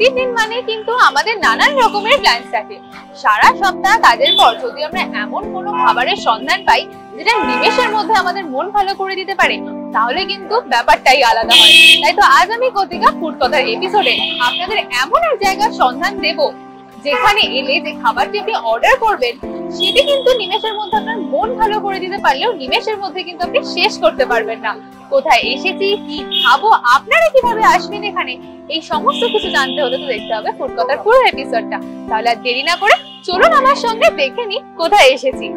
ছুটির দিন মানে কিন্তু আমাদের নানান রকমের প্ল্যান থাকে। সারা সপ্তাহ কাজের পর যদি আমরা এমন কোনো খাবারের সন্ধান পাই যেটা নিমেষের মধ্যে আমাদের মন ভালো করে দিতে পারে, তাহলে কিন্তু ব্যাপারটাই আলাদা হয়। তাই তো আজ আমি কতিকা ফুড কথার এপিসোডে আপনাদের এমন এক জায়গার সন্ধান দেব যেখানে এলে যে খাবারটি আপনি অর্ডার করবেন সেটি কিন্তু নিমেষের মধ্যে আপনার মন ভালো করে দিতে পারলেও নিমেষের মধ্যে কিন্তু আপনি শেষ করতে পারবেন না। কোথায় এসেছি, কি খাবো, আপনারা কিভাবে আসবেন এখানে, এই সমস্ত কিছু জানতে হলে তো দেখতে হবে ফুড কথার পুরো এপিসোডটা। তাহলে আর দেরি না করে চলুন আমার সঙ্গে দেখে নি কোথায় এসেছি।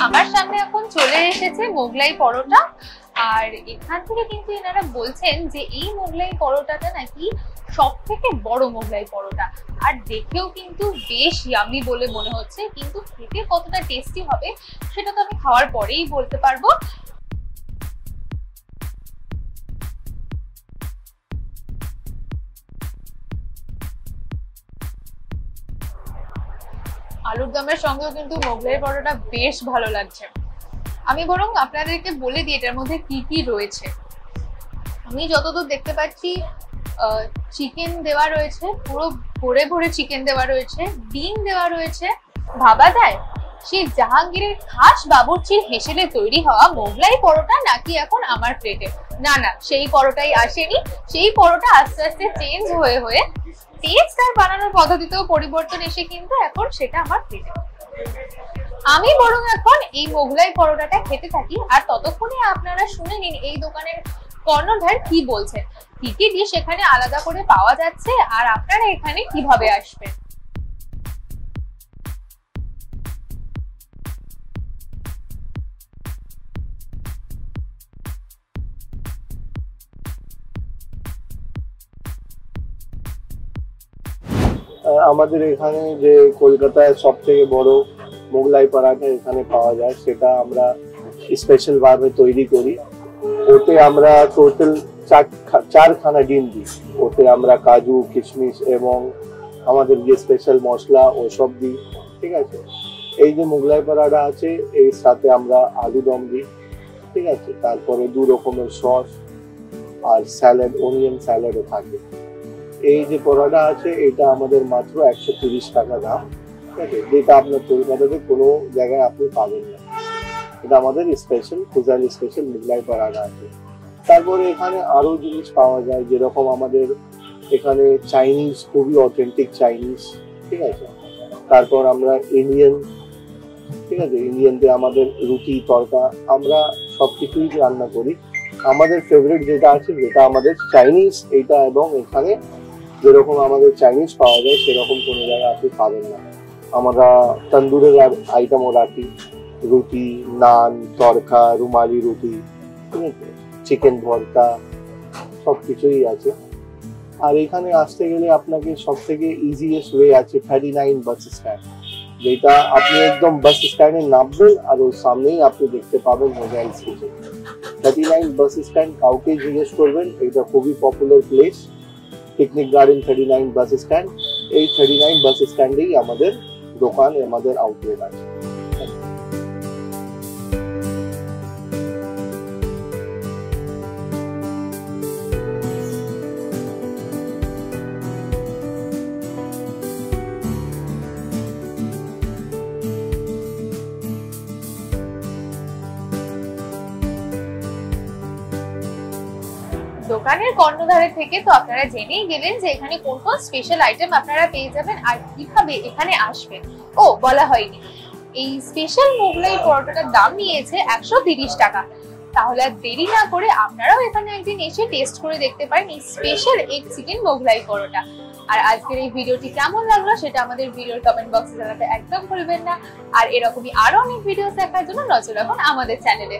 আমার সামনে এখন চলে এসেছে মোগলাই পরোটা, আর এখান থেকে কিন্তু এনারা বলছেন যে এই মোগলাই পরোটাটা নাকি সব থেকে বড় মোগলাই পরোটা, আর দেখেও কিন্তু বেশ ইয়ামি বলে মনে হচ্ছে, কিন্তু খেতে কতটা টেস্টি হবে সেটা তো আমি খাওয়ার পরেই বলতে পারবো। আলুর দমের সঙ্গেও কিন্তু মোগলাই পরোটা বেশ ভালো লাগছে। আমি বরং আপনাদেরকে বলে দিই এটার মধ্যে কি কি রয়েছে। আমি যতদূর দেখতে পাচ্ছি চিকেন দেওয়া রয়েছে, পুরো ভরে ভরে চিকেন দেওয়া রয়েছে, ডিম দেওয়া রয়েছে। ভাবা যায় সেই জাহাঙ্গীরের খাস বাবুর্চির হেসেলে তৈরি হওয়া মোগলাই পরোটা নাকি এখন আমার প্লেটে। না না, সেই পরোটাই আসেনি। সেই পরোটা আস্তে আস্তে চেঞ্জ হয়ে হয়ে টেস্ট আর বানানোর পদ্ধতিতেও পরিবর্তন এসে কিন্তু এখন সেটা আমার প্লেটে। আমি বরং এখন এই মোগলাই পরোটাটা খেতে থাকি, আর ততক্ষণে আপনারা শুনে নিন এই দোকানের কর্ণধার কি বলছেন, কি কি ডিশ এখানে আলাদা করে পাওয়া যাচ্ছে, আর আপনারা এখানে কিভাবে আসবেন। আমাদের এখানে যে কলকাতায় সব থেকে বড় মোগলাই পরাঠা এখানে পাওয়া যায়, সেটা আমরা স্পেশাল ভাবে তৈরি করি। ওতে আমরা টোটাল 4খানা ডিম দিই। ওতে আমরা কাজু, কিশমিশ এবং আমাদের যে স্পেশাল মশলা ওসব দিই। ঠিক আছে, এই যে মোগলাই পরাঠা আছে এর সাথে আমরা আলু দম দিই। ঠিক আছে, তারপরে 2 রকমের সস আর স্যালাড, অনিয়ন স্যালাডও থাকে। এই যে পরোটা আছে এটা আমাদের মাত্র 130 টাকা দাম। ঠিক আছে, যেটা আপনার কলকাতাতে কোনো জায়গায় আপনি পাবেন না। এটা আমাদের স্পেশাল খুজাল স্পেশাল মোগলাই পরোটা আছে। তারপরে এখানে আরো জিনিস পাওয়া যায়, যেরকম আমাদের এখানে চাইনিজ, খুবই অথেন্টিক চাইনিজ। ঠিক আছে, তারপর আমরা ইন্ডিয়ান, ঠিক আছে, ইন্ডিয়ানতে আমাদের রুটি, তড়কা, আমরা সবকিছুই রান্না করি। আমাদের ফেভারিট যেটা আছে যেটা আমাদের চাইনিজ এইটা, এবং এখানে যেরকম আমাদের চাইনিজ পাওয়া যায় সেরকম কোনো জায়গায় আপনি পাবেন না। আমরা তন্দুরের আইটেমও রাখি, রুটি, নান, তড়কা, রুমালি রুটি, ঠিক আছে, চিকেন ভর্তা, সবকিছুই আছে। আর এখানে আসতে গেলে আপনাকে সব থেকে ইজিয়েস্ট ওয়ে আছে 39 বাস স্ট্যান্ড, যেটা আপনি একদম বাস স্ট্যান্ডে নামবেন আর ওর সামনেই আপনি দেখতে পাবেন মোগলাই স্টেশন। 39 বাস স্ট্যান্ড, কাউকে জিজ্ঞেস করবেন, এটা খুবই popular place, picnic garden 39 bus stand. এই 39 বাস স্ট্যান্ডেই আমাদের দোকান, আমাদের আউটলেট আছে। দোকানের কর্ণধারের থেকে তো আপনারা জেনেই গেলেন যে এখানে কোন কোন স্পেশাল আইটেম আপনারা পেয়ে যাবেন আর কিভাবে এখানে আসবেন। ও বলা হয়নি, এই স্পেশাল মোগলাই পরোটাটার দাম নিয়েছে 130 টাকা। তাহলে আর দেরি না করে আপনারাও এখানে একদিন এসে টেস্ট করে দেখতে পারেন এই special egg chicken Mughlai paratha. আর আজকের এই ভিডিওটি কেমন লাগলো সেটা আমাদের ভিডিওর কমেন্ট বক্সে জানাতে একদম ভুলবেন না। আর এরকমই আরো অনেক ভিডিও দেখার জন্য নজর রাখুন আমাদের চ্যানেলে।